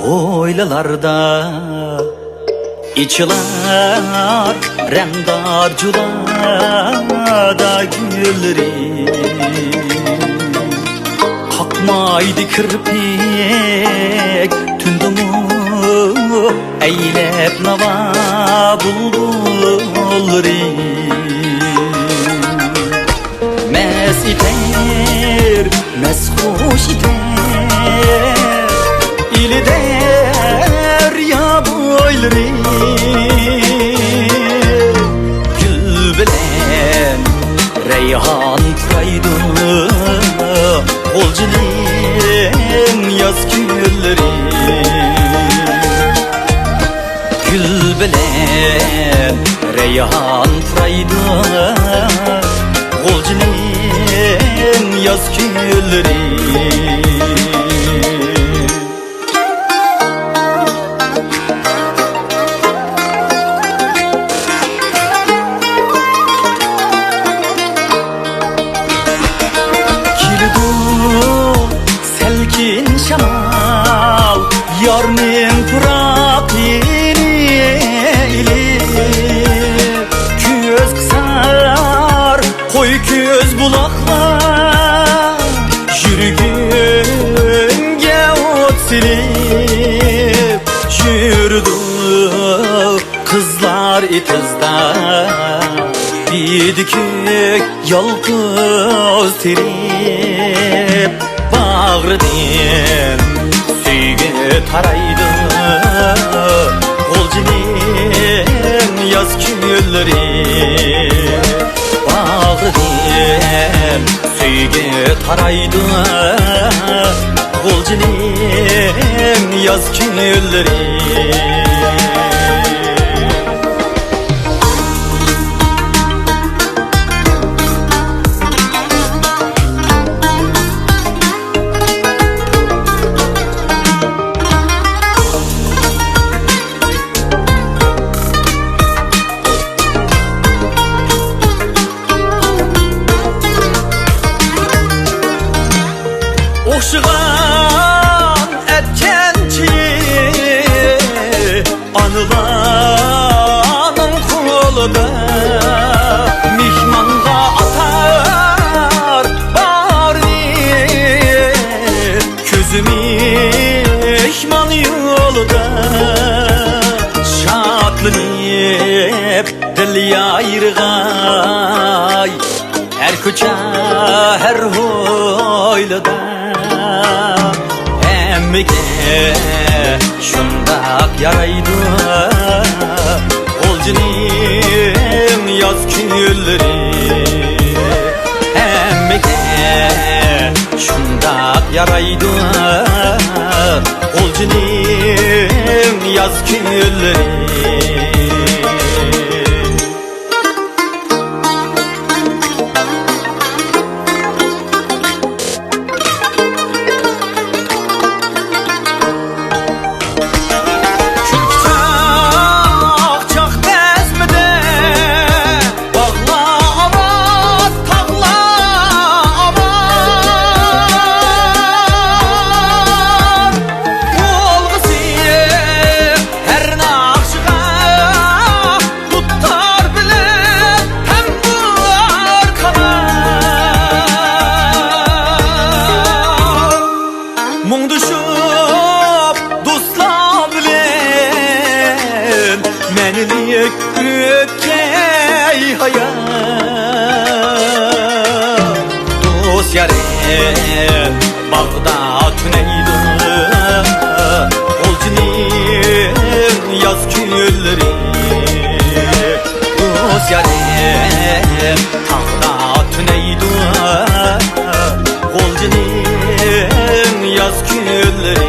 Oylalarda içilar rendarcılarda gülleri Kalkmaydı kirpik tündümü eylep nava bulbulları Mes iter, mes hoş iter İli derya boyları Gül bilen reyhan paydı Olcunun yaz gülleri Gül bilen reyhan paydı Olcunun yaz gülleri Selkin şamal yarmin turak yeni Köz kısar koy köz bulaklar Yürgünge ot silip yürüdü kızlar itizda Bidikük yalkız tirip Bağrıdın süygü taraydı Olcunun yaz gülleri Bağrıdın süygü taraydı Olcunun yaz gülleri Oşuğan etkenci anılanın koluda Mihmanga atar bari Közüm ihman yolda Şatlanıp dil yayrığay Her koça her hoylada Emmike şundak yaraydı Olcunun yaz gülleri Emmike şundak yaraydı Olcunun yaz gülleri Mung düşüp dostlar bilen Menilik ötkey hayat Dost yarem bağda tüneydi Olcunun yaz gülleri Dost yarem tağda tüneydi Olcunun yaz gülleri